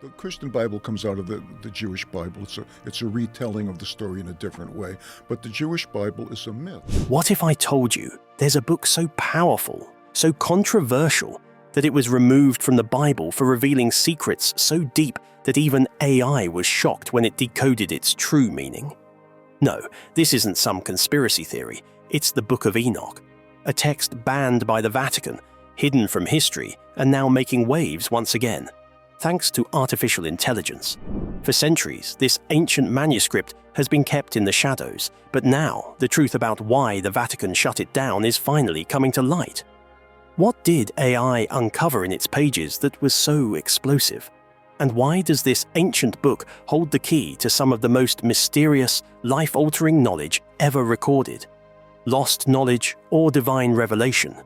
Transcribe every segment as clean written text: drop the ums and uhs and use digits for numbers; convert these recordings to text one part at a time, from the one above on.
The Christian Bible comes out of the Jewish Bible. It's a retelling of the story in a different way. But the Jewish Bible is a myth. What if I told you there's a book so powerful, so controversial, that it was removed from the Bible for revealing secrets so deep that even AI was shocked when it decoded its true meaning? No, this isn't some conspiracy theory. It's the Book of Enoch, a text banned by the Vatican, hidden from history, and now making waves once again, thanks to artificial intelligence. For centuries, this ancient manuscript has been kept in the shadows, but now the truth about why the Vatican shut it down is finally coming to light. What did AI uncover in its pages that was so explosive? And why does this ancient book hold the key to some of the most mysterious, life-altering knowledge ever recorded? Lost knowledge or divine revelation?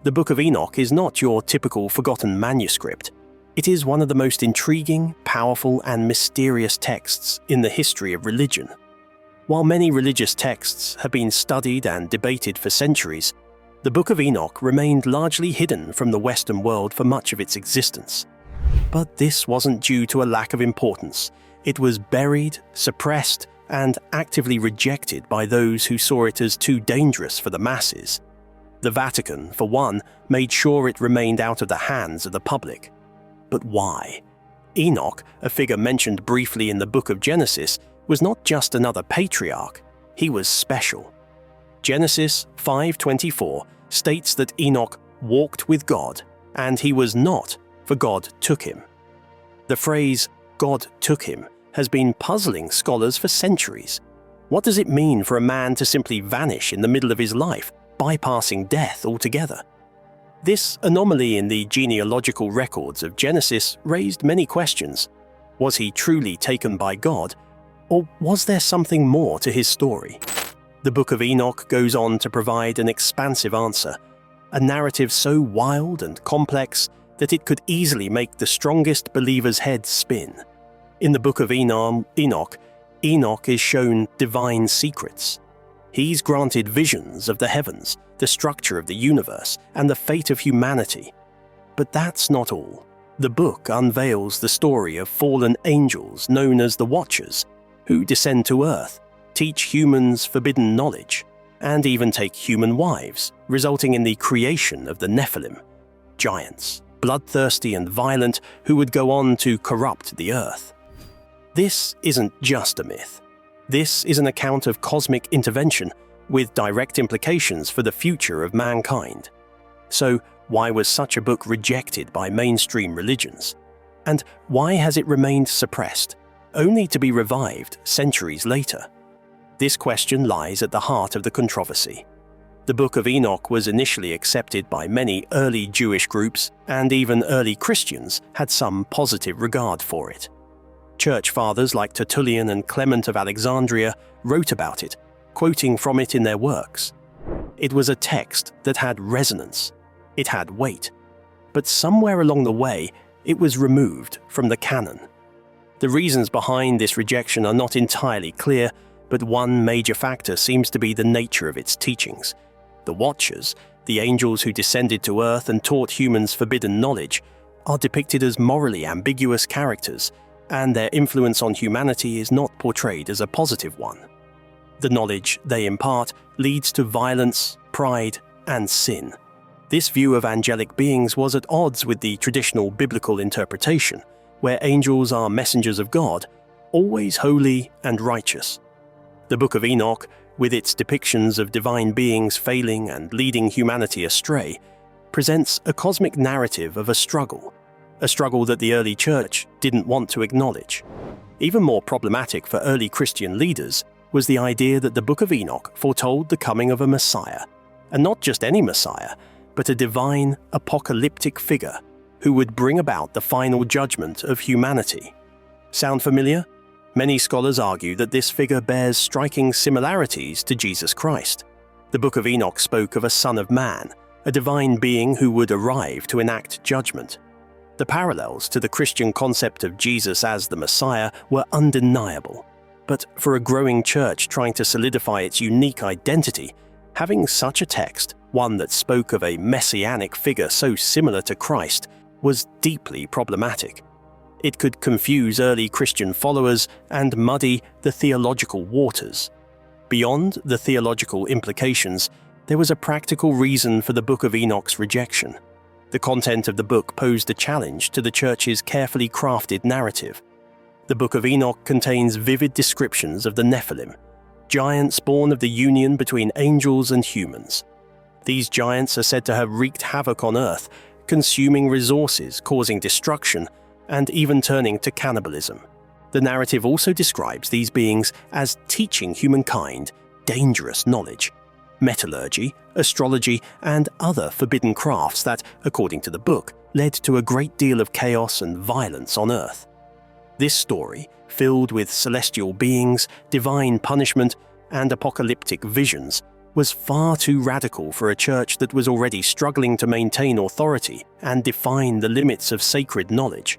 The Book of Enoch is not your typical forgotten manuscript. It is one of the most intriguing, powerful, and mysterious texts in the history of religion. While many religious texts have been studied and debated for centuries, the Book of Enoch remained largely hidden from the Western world for much of its existence. But this wasn't due to a lack of importance. It was buried, suppressed, and actively rejected by those who saw it as too dangerous for the masses. The Vatican, for one, made sure it remained out of the hands of the public. But why? Enoch, a figure mentioned briefly in the book of Genesis, was not just another patriarch, he was special. Genesis 5:24 states that Enoch walked with God, and he was not, for God took him. The phrase, God took him, has been puzzling scholars for centuries. What does it mean for a man to simply vanish in the middle of his life, bypassing death altogether? This anomaly in the genealogical records of Genesis raised many questions. Was he truly taken by God, or was there something more to his story? The Book of Enoch goes on to provide an expansive answer, a narrative so wild and complex that it could easily make the strongest believer's head spin. In the Book of Enoch is shown divine secrets. He's granted visions of the heavens, the structure of the universe, and the fate of humanity. But that's not all. The book unveils the story of fallen angels known as the Watchers, who descend to Earth, teach humans forbidden knowledge, and even take human wives, resulting in the creation of the Nephilim, giants, bloodthirsty and violent, who would go on to corrupt the Earth. This isn't just a myth. This is an account of cosmic intervention with direct implications for the future of mankind. So, why was such a book rejected by mainstream religions? And why has it remained suppressed, only to be revived centuries later? This question lies at the heart of the controversy. The Book of Enoch was initially accepted by many early Jewish groups, and even early Christians had some positive regard for it. Church fathers like Tertullian and Clement of Alexandria wrote about it, quoting from it in their works. It was a text that had resonance. It had weight. But somewhere along the way, it was removed from the canon. The reasons behind this rejection are not entirely clear, but one major factor seems to be the nature of its teachings. The Watchers, the angels who descended to Earth and taught humans forbidden knowledge, are depicted as morally ambiguous characters, and their influence on humanity is not portrayed as a positive one. The knowledge they impart leads to violence, pride, and sin. This view of angelic beings was at odds with the traditional biblical interpretation, where angels are messengers of God, always holy and righteous. The Book of Enoch, with its depictions of divine beings failing and leading humanity astray, presents a cosmic narrative of a struggle that the early church didn't want to acknowledge. Even more problematic for early Christian leaders was the idea that the Book of Enoch foretold the coming of a Messiah, and not just any Messiah, but a divine, apocalyptic figure who would bring about the final judgment of humanity. Sound familiar? Many scholars argue that this figure bears striking similarities to Jesus Christ. The Book of Enoch spoke of a Son of Man, a divine being who would arrive to enact judgment. The parallels to the Christian concept of Jesus as the Messiah were undeniable. But for a growing church trying to solidify its unique identity, having such a text, one that spoke of a messianic figure so similar to Christ, was deeply problematic. It could confuse early Christian followers and muddy the theological waters. Beyond the theological implications, there was a practical reason for the Book of Enoch's rejection. The content of the book posed a challenge to the Church's carefully crafted narrative. The Book of Enoch contains vivid descriptions of the Nephilim, giants born of the union between angels and humans. These giants are said to have wreaked havoc on Earth, consuming resources, causing destruction, and even turning to cannibalism. The narrative also describes these beings as teaching humankind dangerous knowledge, metallurgy, astrology, and other forbidden crafts that, according to the book, led to a great deal of chaos and violence on Earth. This story, filled with celestial beings, divine punishment, and apocalyptic visions, was far too radical for a church that was already struggling to maintain authority and define the limits of sacred knowledge.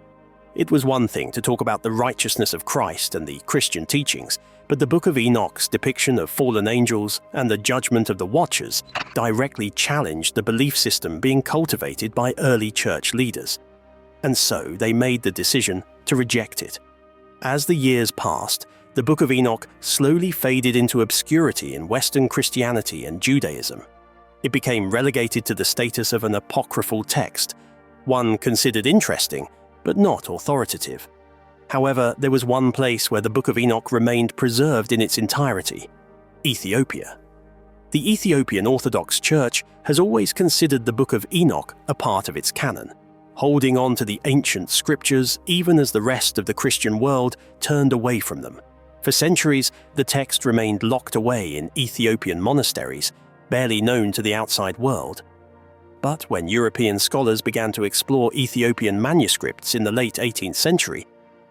It was one thing to talk about the righteousness of Christ and the Christian teachings, but the Book of Enoch's depiction of fallen angels and the judgment of the Watchers directly challenged the belief system being cultivated by early church leaders. And so they made the decision to reject it. As the years passed, the Book of Enoch slowly faded into obscurity in Western Christianity and Judaism. It became relegated to the status of an apocryphal text, one considered interesting, but not authoritative. However, there was one place where the Book of Enoch remained preserved in its entirety: Ethiopia. The Ethiopian Orthodox Church has always considered the Book of Enoch a part of its canon, holding on to the ancient scriptures even as the rest of the Christian world turned away from them. For centuries, the text remained locked away in Ethiopian monasteries, barely known to the outside world. But when European scholars began to explore Ethiopian manuscripts in the late 18th century,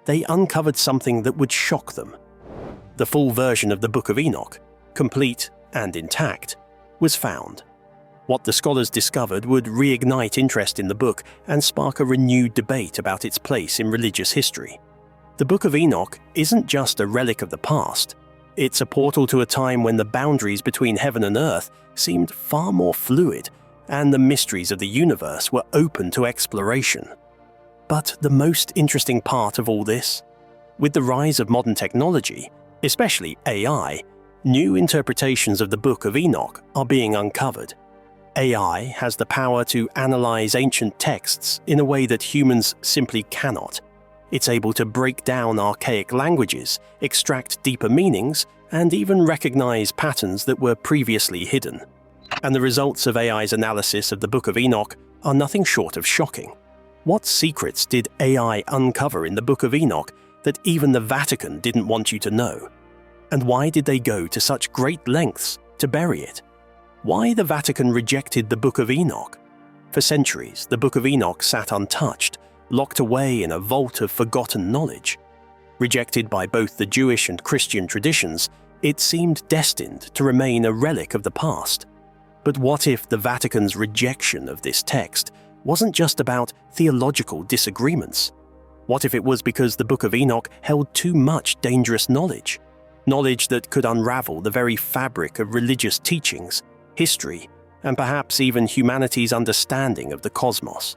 they uncovered something that would shock them. The full version of the Book of Enoch, complete and intact, was found. What the scholars discovered would reignite interest in the book and spark a renewed debate about its place in religious history. The Book of Enoch isn't just a relic of the past. It's a portal to a time when the boundaries between heaven and earth seemed far more fluid, and the mysteries of the universe were open to exploration. But the most interesting part of all this? With the rise of modern technology, especially AI, new interpretations of the Book of Enoch are being uncovered. AI has the power to analyze ancient texts in a way that humans simply cannot. It's able to break down archaic languages, extract deeper meanings, and even recognize patterns that were previously hidden. And the results of AI's analysis of the Book of Enoch are nothing short of shocking. What secrets did AI uncover in the Book of Enoch that even the Vatican didn't want you to know? And why did they go to such great lengths to bury it? Why the Vatican rejected the Book of Enoch? For centuries, the Book of Enoch sat untouched, locked away in a vault of forgotten knowledge. Rejected by both the Jewish and Christian traditions, it seemed destined to remain a relic of the past. But what if the Vatican's rejection of this text wasn't just about theological disagreements? What if it was because the Book of Enoch held too much dangerous knowledge? Knowledge that could unravel the very fabric of religious teachings, history, and perhaps even humanity's understanding of the cosmos.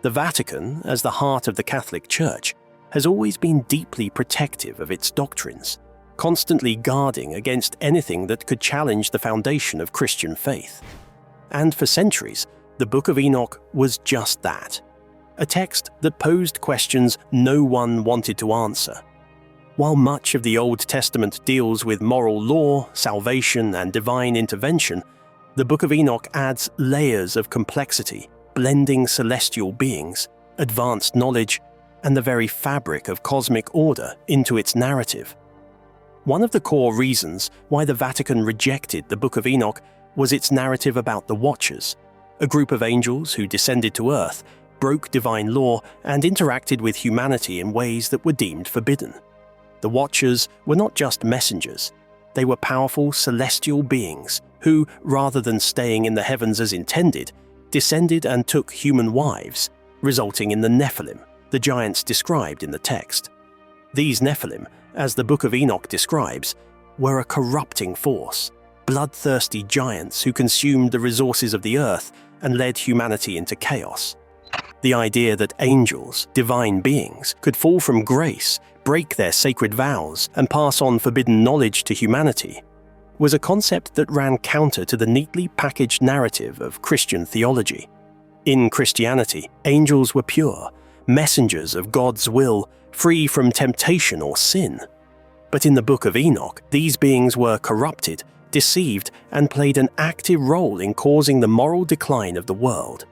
The Vatican, as the heart of the Catholic Church, has always been deeply protective of its doctrines, constantly guarding against anything that could challenge the foundation of Christian faith. And for centuries, the Book of Enoch was just that, a text that posed questions no one wanted to answer. While much of the Old Testament deals with moral law, salvation, and divine intervention, the Book of Enoch adds layers of complexity, blending celestial beings, advanced knowledge, and the very fabric of cosmic order into its narrative. One of the core reasons why the Vatican rejected the Book of Enoch was its narrative about the Watchers, a group of angels who descended to Earth, broke divine law, and interacted with humanity in ways that were deemed forbidden. The Watchers were not just messengers. They were powerful celestial beings who, rather than staying in the heavens as intended, descended and took human wives, resulting in the Nephilim, the giants described in the text. These Nephilim, as the Book of Enoch describes, were a corrupting force, bloodthirsty giants who consumed the resources of the earth and led humanity into chaos. The idea that angels, divine beings, could fall from grace, break their sacred vows, and pass on forbidden knowledge to humanity was a concept that ran counter to the neatly packaged narrative of Christian theology. In Christianity, angels were pure, messengers of God's will, free from temptation or sin. But in the Book of Enoch, these beings were corrupted, deceived, and played an active role in causing the moral decline of the world.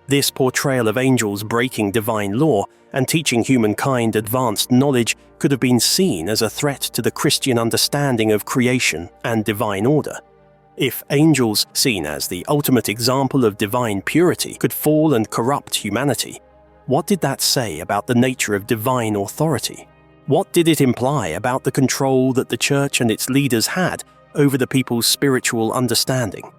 This portrayal of angels breaking divine law and teaching humankind advanced knowledge could have been seen as a threat to the Christian understanding of creation and divine order. If angels, seen as the ultimate example of divine purity, could fall and corrupt humanity, what did that say about the nature of divine authority? What did it imply about the control that the Church and its leaders had over the people's spiritual understanding?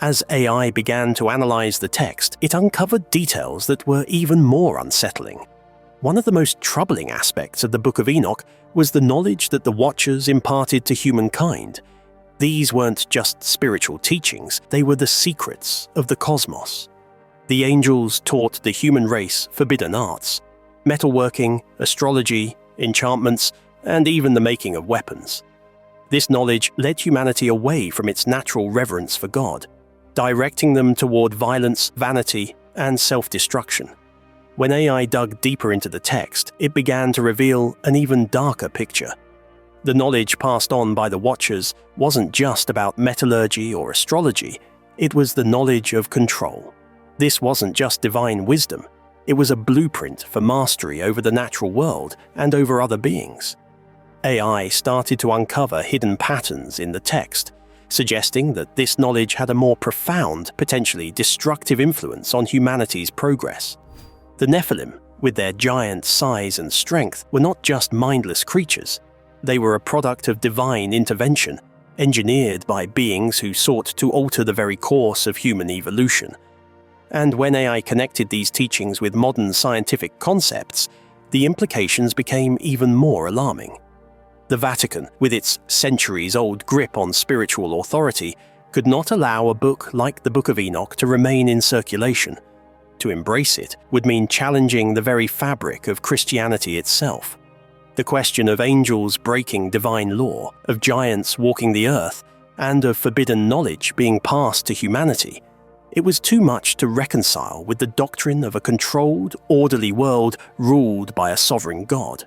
As AI began to analyze the text, it uncovered details that were even more unsettling. One of the most troubling aspects of the Book of Enoch was the knowledge that the Watchers imparted to humankind. These weren't just spiritual teachings, they were the secrets of the cosmos. The angels taught the human race forbidden arts, metalworking, astrology, enchantments, and even the making of weapons. This knowledge led humanity away from its natural reverence for God, directing them toward violence, vanity, and self-destruction. When AI dug deeper into the text, it began to reveal an even darker picture. The knowledge passed on by the Watchers wasn't just about metallurgy or astrology, it was the knowledge of control. This wasn't just divine wisdom, it was a blueprint for mastery over the natural world and over other beings. AI started to uncover hidden patterns in the text, suggesting that this knowledge had a more profound, potentially destructive influence on humanity's progress. The Nephilim, with their giant size and strength, were not just mindless creatures. They were a product of divine intervention, engineered by beings who sought to alter the very course of human evolution. And when AI connected these teachings with modern scientific concepts, the implications became even more alarming. The Vatican, with its centuries-old grip on spiritual authority, could not allow a book like the Book of Enoch to remain in circulation. To embrace it would mean challenging the very fabric of Christianity itself. The question of angels breaking divine law, of giants walking the earth, and of forbidden knowledge being passed to humanity, it was too much to reconcile with the doctrine of a controlled, orderly world ruled by a sovereign God.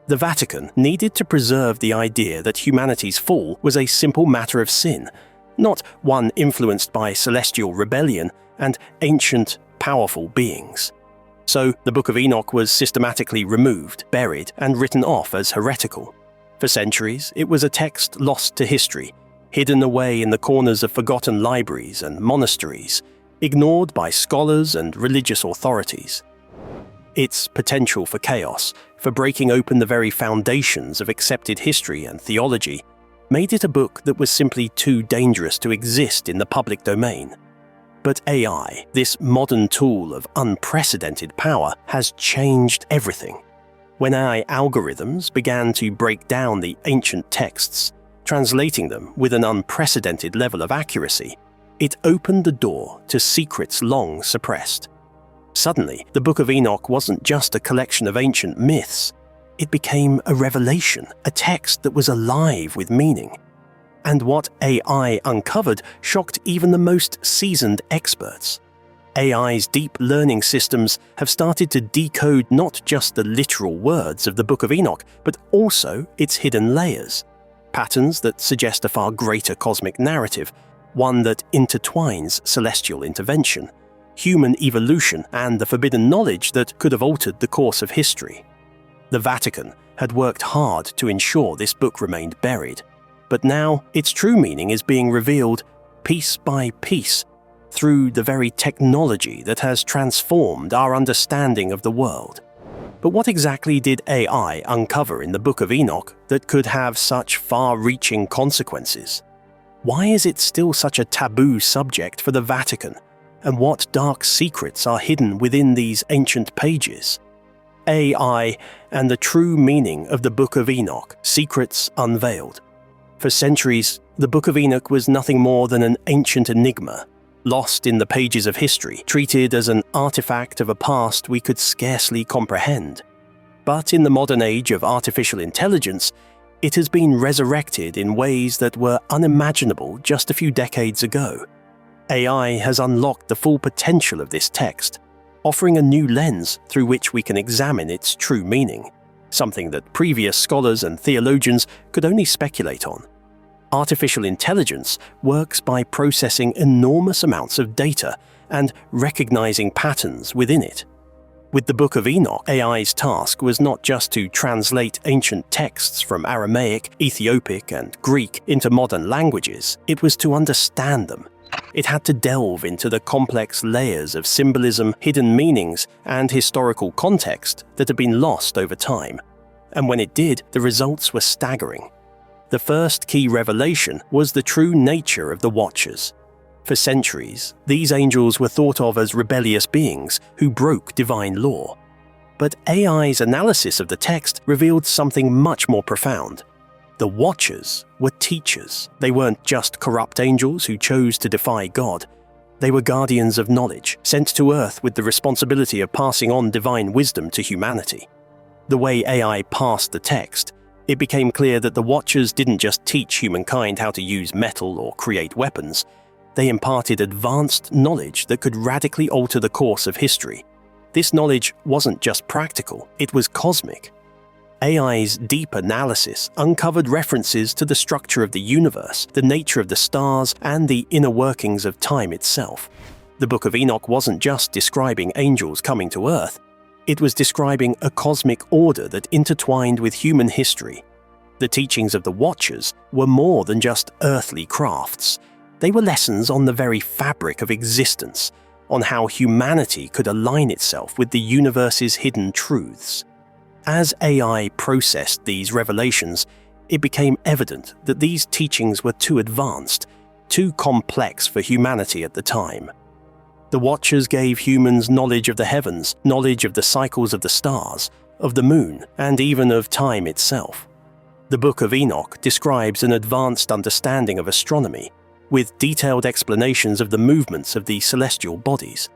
The Vatican needed to preserve the idea that humanity's fall was a simple matter of sin, not one influenced by celestial rebellion and ancient, powerful beings. So the Book of Enoch was systematically removed, buried, and written off as heretical. For centuries, it was a text lost to history, hidden away in the corners of forgotten libraries and monasteries, ignored by scholars and religious authorities. Its potential for chaos, for breaking open the very foundations of accepted history and theology, made it a book that was simply too dangerous to exist in the public domain. But AI, this modern tool of unprecedented power, has changed everything. When AI algorithms began to break down the ancient texts, translating them with an unprecedented level of accuracy, it opened the door to secrets long suppressed. Suddenly, the Book of Enoch wasn't just a collection of ancient myths. It became a revelation, a text that was alive with meaning. And what AI uncovered shocked even the most seasoned experts. AI's deep learning systems have started to decode not just the literal words of the Book of Enoch, but also its hidden layers. Patterns that suggest a far greater cosmic narrative, one that intertwines celestial intervention, human evolution, and the forbidden knowledge that could have altered the course of history. The Vatican had worked hard to ensure this book remained buried, but now its true meaning is being revealed piece by piece through the very technology that has transformed our understanding of the world. But what exactly did AI uncover in the Book of Enoch that could have such far-reaching consequences? Why is it still such a taboo subject for the Vatican? And what dark secrets are hidden within these ancient pages? AI and the true meaning of the Book of Enoch, secrets unveiled. For centuries, the Book of Enoch was nothing more than an ancient enigma, lost in the pages of history, treated as an artifact of a past we could scarcely comprehend. But in the modern age of artificial intelligence, it has been resurrected in ways that were unimaginable just a few decades ago. AI has unlocked the full potential of this text, offering a new lens through which we can examine its true meaning, something that previous scholars and theologians could only speculate on. Artificial intelligence works by processing enormous amounts of data and recognizing patterns within it. With the Book of Enoch, AI's task was not just to translate ancient texts from Aramaic, Ethiopic, and Greek into modern languages, it was to understand them. It had to delve into the complex layers of symbolism, hidden meanings, and historical context that had been lost over time. And when it did, the results were staggering. The first key revelation was the true nature of the Watchers. For centuries, these angels were thought of as rebellious beings who broke divine law. But AI's analysis of the text revealed something much more profound. The Watchers were teachers. They weren't just corrupt angels who chose to defy God. They were guardians of knowledge, sent to Earth with the responsibility of passing on divine wisdom to humanity. The way AI parsed the text, it became clear that the Watchers didn't just teach humankind how to use metal or create weapons. They imparted advanced knowledge that could radically alter the course of history. This knowledge wasn't just practical, it was cosmic. AI's deep analysis uncovered references to the structure of the universe, the nature of the stars, and the inner workings of time itself. The Book of Enoch wasn't just describing angels coming to Earth. It was describing a cosmic order that intertwined with human history. The teachings of the Watchers were more than just earthly crafts. They were lessons on the very fabric of existence, on how humanity could align itself with the universe's hidden truths. As AI processed these revelations, it became evident that these teachings were too advanced, too complex for humanity at the time. The Watchers gave humans knowledge of the heavens, knowledge of the cycles of the stars, of the moon, and even of time itself. The Book of Enoch describes an advanced understanding of astronomy, with detailed explanations of the movements of the celestial bodies.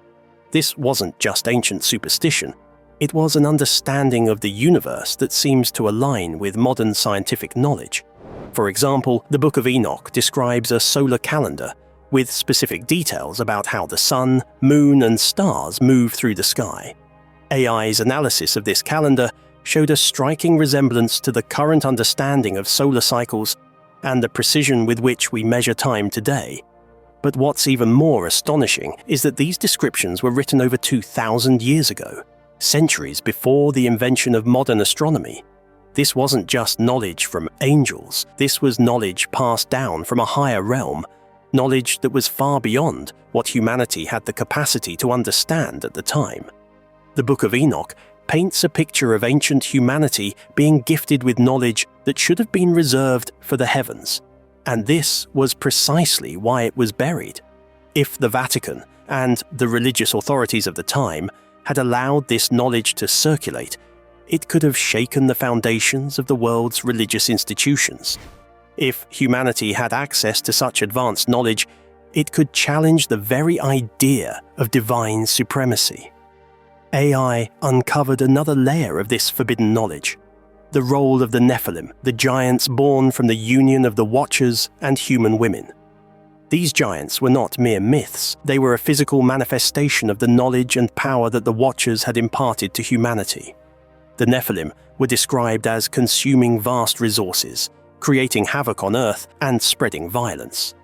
This wasn't just ancient superstition, it was an understanding of the universe that seems to align with modern scientific knowledge. For example, the Book of Enoch describes a solar calendar, with specific details about how the sun, moon, and stars move through the sky. AI's analysis of this calendar showed a striking resemblance to the current understanding of solar cycles and the precision with which we measure time today. But what's even more astonishing is that these descriptions were written over 2,000 years ago, centuries before the invention of modern astronomy. This wasn't just knowledge from angels, this was knowledge passed down from a higher realm, knowledge that was far beyond what humanity had the capacity to understand at the time. The Book of Enoch paints a picture of ancient humanity being gifted with knowledge that should have been reserved for the heavens, and this was precisely why it was buried. If the Vatican and the religious authorities of the time had allowed this knowledge to circulate, it could have shaken the foundations of the world's religious institutions. If humanity had access to such advanced knowledge, it could challenge the very idea of divine supremacy. AI uncovered another layer of this forbidden knowledge: the role of the Nephilim, the giants born from the union of the Watchers and human women. These giants were not mere myths, they were a physical manifestation of the knowledge and power that the Watchers had imparted to humanity. The Nephilim were described as consuming vast resources, creating havoc on Earth and spreading violence.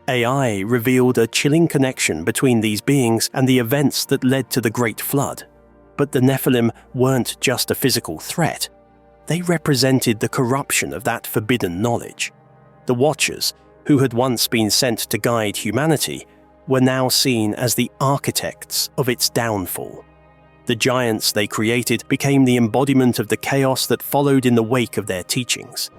AI revealed a chilling connection between these beings and the events that led to the Great Flood. But the Nephilim weren't just a physical threat. They represented the corruption of that forbidden knowledge. The Watchers, who had once been sent to guide humanity, were now seen as the architects of its downfall. The giants they created became the embodiment of the chaos that followed in the wake of their teachings.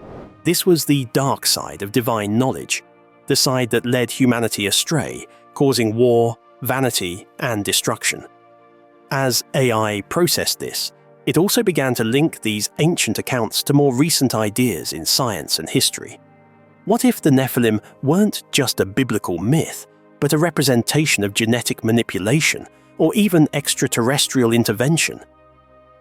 This was the dark side of divine knowledge, the side that led humanity astray, causing war, vanity, and destruction. As AI processed this, it also began to link these ancient accounts to more recent ideas in science and history. What if the Nephilim weren't just a biblical myth, but a representation of genetic manipulation or even extraterrestrial intervention.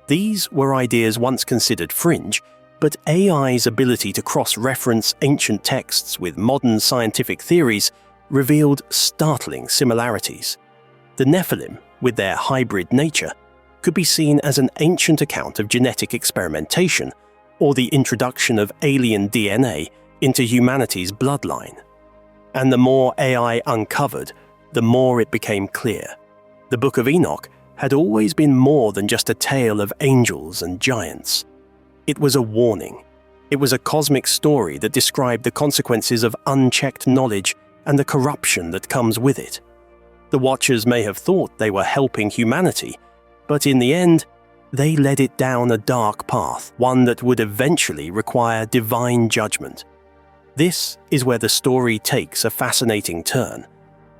These were ideas once considered fringe, but AI's ability to cross-reference ancient texts with modern scientific theories revealed startling similarities. The Nephilim, with their hybrid nature, could be seen as an ancient account of genetic experimentation or the introduction of alien DNA into humanity's bloodline. And the more AI uncovered, the more it became clear. The Book of Enoch had always been more than just a tale of angels and giants. It was a warning. It was a cosmic story that described the consequences of unchecked knowledge and the corruption that comes with it. The Watchers may have thought they were helping humanity, but in the end, they led it down a dark path, one that would eventually require divine judgment. This is where the story takes a fascinating turn.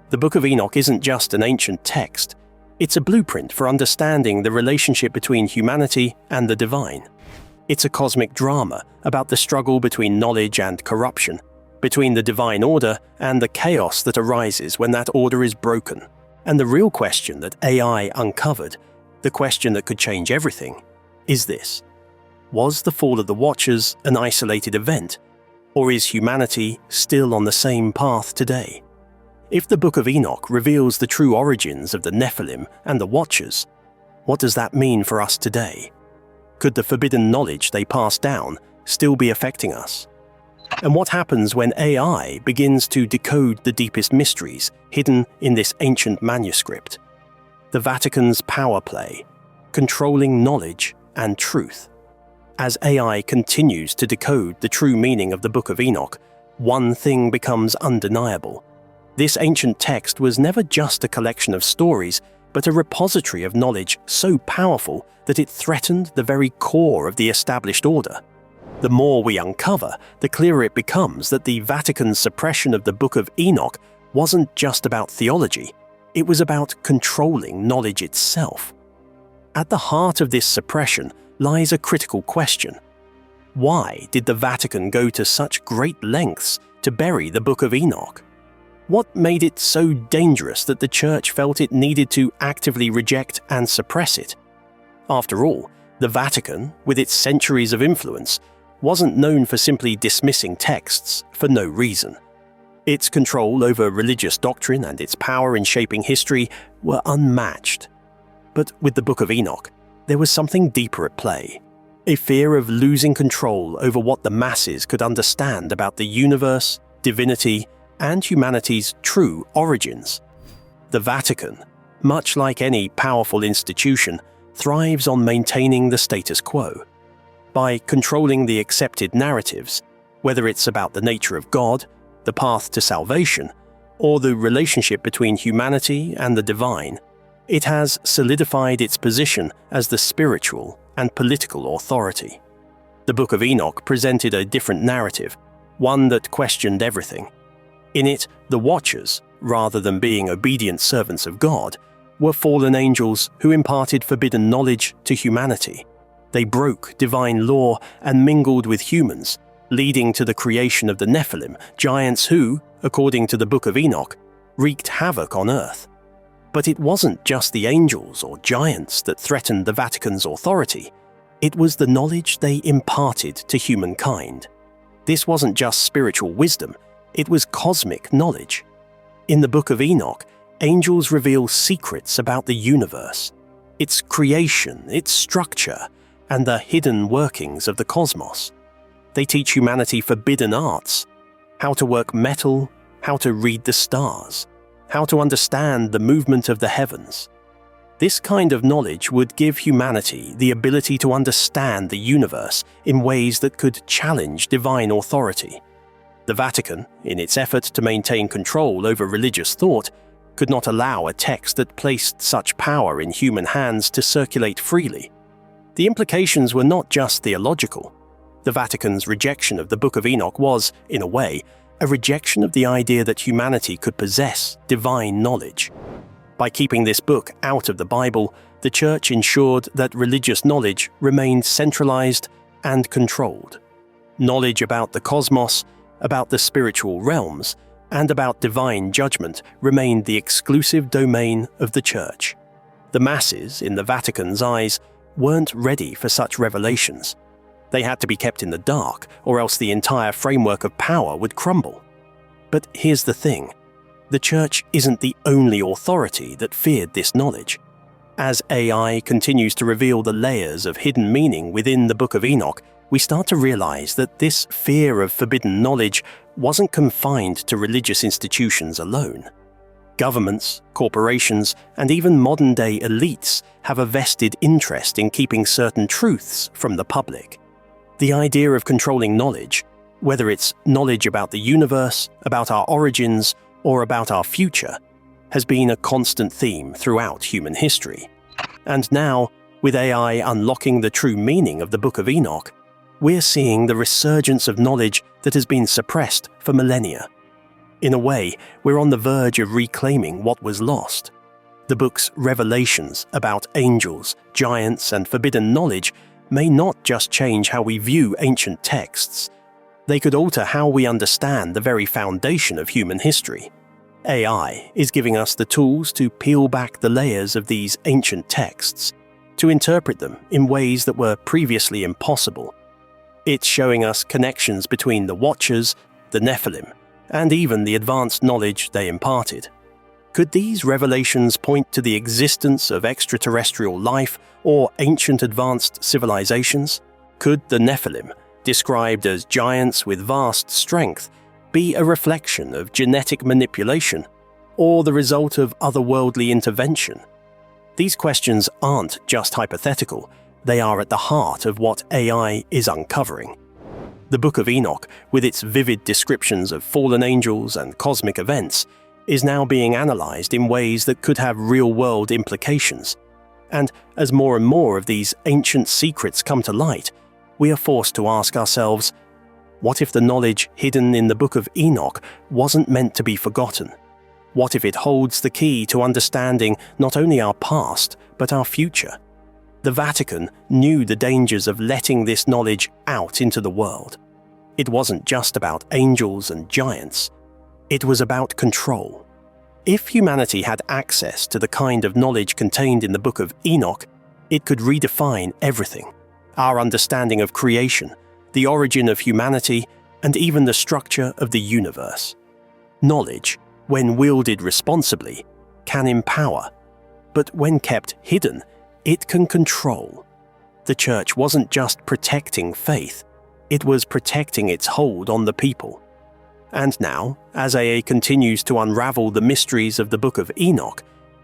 The Book of Enoch isn't just an ancient text, it's a blueprint for understanding the relationship between humanity and the divine. It's a cosmic drama about the struggle between knowledge and corruption, between the divine order and the chaos that arises when that order is broken. And the real question that AI uncovered, the question that could change everything, is this: was the fall of the Watchers an isolated event, or is humanity still on the same path today? If the Book of Enoch reveals the true origins of the Nephilim and the Watchers, what does that mean for us today? Could the forbidden knowledge they passed down still be affecting us? And what happens when AI begins to decode the deepest mysteries hidden in this ancient manuscript? The Vatican's power play, controlling knowledge and truth. As AI continues to decode the true meaning of the Book of Enoch, one thing becomes undeniable. This ancient text was never just a collection of stories, but a repository of knowledge so powerful that it threatened the very core of the established order. The more we uncover, the clearer it becomes that the Vatican's suppression of the Book of Enoch wasn't just about theology, it was about controlling knowledge itself. At the heart of this suppression lies a critical question. Why did the Vatican go to such great lengths to bury the Book of Enoch? What made it so dangerous that the Church felt it needed to actively reject and suppress it? After all, the Vatican, with its centuries of influence, wasn't known for simply dismissing texts for no reason. Its control over religious doctrine and its power in shaping history were unmatched. But with the Book of Enoch, there was something deeper at play. A fear of losing control over what the masses could understand about the universe, divinity, and humanity's true origins. The Vatican, much like any powerful institution, thrives on maintaining the status quo. By controlling the accepted narratives, whether it's about the nature of God, the path to salvation, or the relationship between humanity and the divine, it has solidified its position as the spiritual and political authority. The Book of Enoch presented a different narrative, one that questioned everything. In it, the Watchers, rather than being obedient servants of God, were fallen angels who imparted forbidden knowledge to humanity. They broke divine law and mingled with humans, leading to the creation of the Nephilim, giants who, according to the Book of Enoch, wreaked havoc on earth. But it wasn't just the angels or giants that threatened the Vatican's authority. It was the knowledge they imparted to humankind. This wasn't just spiritual wisdom, it was cosmic knowledge. In the Book of Enoch, angels reveal secrets about the universe, its creation, its structure, and the hidden workings of the cosmos. They teach humanity forbidden arts, how to work metal, how to read the stars, how to understand the movement of the heavens. This kind of knowledge would give humanity the ability to understand the universe in ways that could challenge divine authority. The Vatican, in its effort to maintain control over religious thought, could not allow a text that placed such power in human hands to circulate freely. The implications were not just theological. The Vatican's rejection of the Book of Enoch was, in a way, a rejection of the idea that humanity could possess divine knowledge. By keeping this book out of the Bible, the Church ensured that religious knowledge remained centralized and controlled. Knowledge about the cosmos, about the spiritual realms, and about divine judgment remained the exclusive domain of the Church. The masses, in the Vatican's eyes, weren't ready for such revelations. They had to be kept in the dark, or else the entire framework of power would crumble. But here's the thing. The Church isn't the only authority that feared this knowledge. As AI continues to reveal the layers of hidden meaning within the Book of Enoch, we start to realize that this fear of forbidden knowledge wasn't confined to religious institutions alone. Governments, corporations, and even modern-day elites have a vested interest in keeping certain truths from the public. The idea of controlling knowledge, whether it's knowledge about the universe, about our origins, or about our future, has been a constant theme throughout human history. And now, with AI unlocking the true meaning of the Book of Enoch, we're seeing the resurgence of knowledge that has been suppressed for millennia. In a way, we're on the verge of reclaiming what was lost. The book's revelations about angels, giants, and forbidden knowledge may not just change how we view ancient texts. They could alter how we understand the very foundation of human history. AI is giving us the tools to peel back the layers of these ancient texts, to interpret them in ways that were previously impossible. It's showing us connections between the Watchers, the Nephilim, and even the advanced knowledge they imparted. Could these revelations point to the existence of extraterrestrial life or ancient advanced civilizations? Could the Nephilim, described as giants with vast strength, be a reflection of genetic manipulation or the result of otherworldly intervention? These questions aren't just hypothetical, they are at the heart of what AI is uncovering. The Book of Enoch, with its vivid descriptions of fallen angels and cosmic events, is now being analyzed in ways that could have real-world implications. And as more and more of these ancient secrets come to light, we are forced to ask ourselves, what if the knowledge hidden in the Book of Enoch wasn't meant to be forgotten? What if it holds the key to understanding not only our past, but our future? The Vatican knew the dangers of letting this knowledge out into the world. It wasn't just about angels and giants. It was about control. If humanity had access to the kind of knowledge contained in the Book of Enoch, it could redefine everything: our understanding of creation, the origin of humanity, and even the structure of the universe. Knowledge, when wielded responsibly, can empower, but when kept hidden, it can control. The Church wasn't just protecting faith, it was protecting its hold on the people. And now, as AA continues to unravel the mysteries of the Book of Enoch,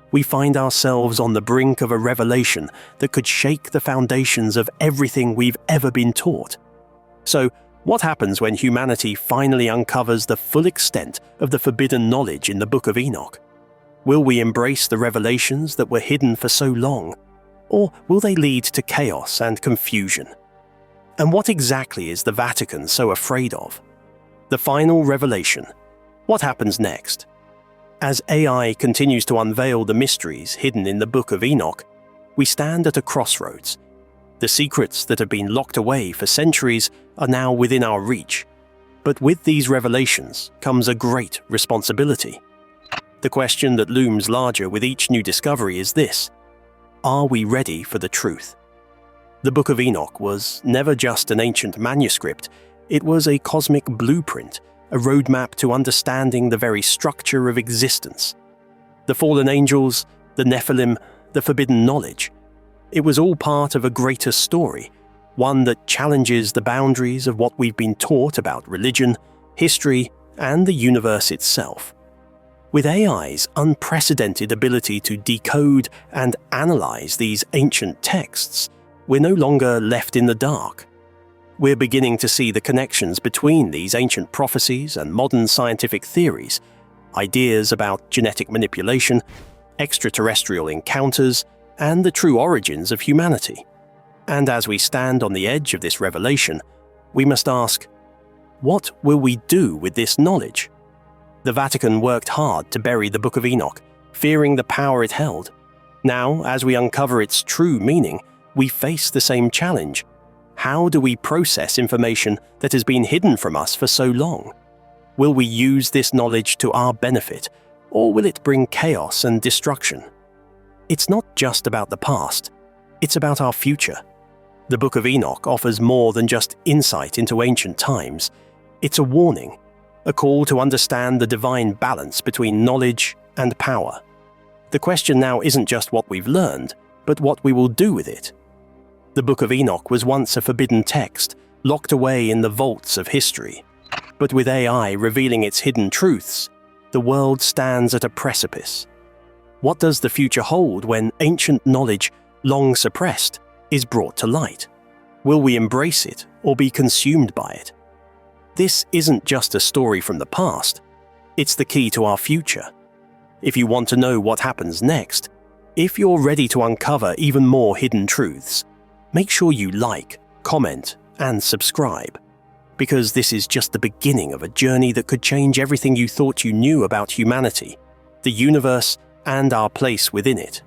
we find ourselves on the brink of a revelation that could shake the foundations of everything we've ever been taught. So, what happens when humanity finally uncovers the full extent of the forbidden knowledge in the Book of Enoch? Will we embrace the revelations that were hidden for so long? Or will they lead to chaos and confusion? And what exactly is the Vatican so afraid of? The final revelation. What happens next? As AI continues to unveil the mysteries hidden in the Book of Enoch, we stand at a crossroads. The secrets that have been locked away for centuries are now within our reach. But with these revelations comes a great responsibility. The question that looms larger with each new discovery is this: are we ready for the truth? The Book of Enoch was never just an ancient manuscript, it was a cosmic blueprint, a roadmap to understanding the very structure of existence. The fallen angels, the Nephilim, the forbidden knowledge. It was all part of a greater story, one that challenges the boundaries of what we've been taught about religion, history, and the universe itself. With AI's unprecedented ability to decode and analyze these ancient texts, we're no longer left in the dark. We're beginning to see the connections between these ancient prophecies and modern scientific theories, ideas about genetic manipulation, extraterrestrial encounters, and the true origins of humanity. And as we stand on the edge of this revelation, we must ask, what will we do with this knowledge? The Vatican worked hard to bury the Book of Enoch, fearing the power it held. Now, as we uncover its true meaning, we face the same challenge. How do we process information that has been hidden from us for so long? Will we use this knowledge to our benefit, or will it bring chaos and destruction? It's not just about the past, it's about our future. The Book of Enoch offers more than just insight into ancient times. It's a warning, a call to understand the divine balance between knowledge and power. The question now isn't just what we've learned, but what we will do with it. The Book of Enoch was once a forbidden text, locked away in the vaults of history. But with AI revealing its hidden truths, the world stands at a precipice. What does the future hold when ancient knowledge, long suppressed, is brought to light? Will we embrace it or be consumed by it? This isn't just a story from the past, it's the key to our future. If you want to know what happens next, if you're ready to uncover even more hidden truths, make sure you like, comment, and subscribe, because this is just the beginning of a journey that could change everything you thought you knew about humanity, the universe, and our place within it.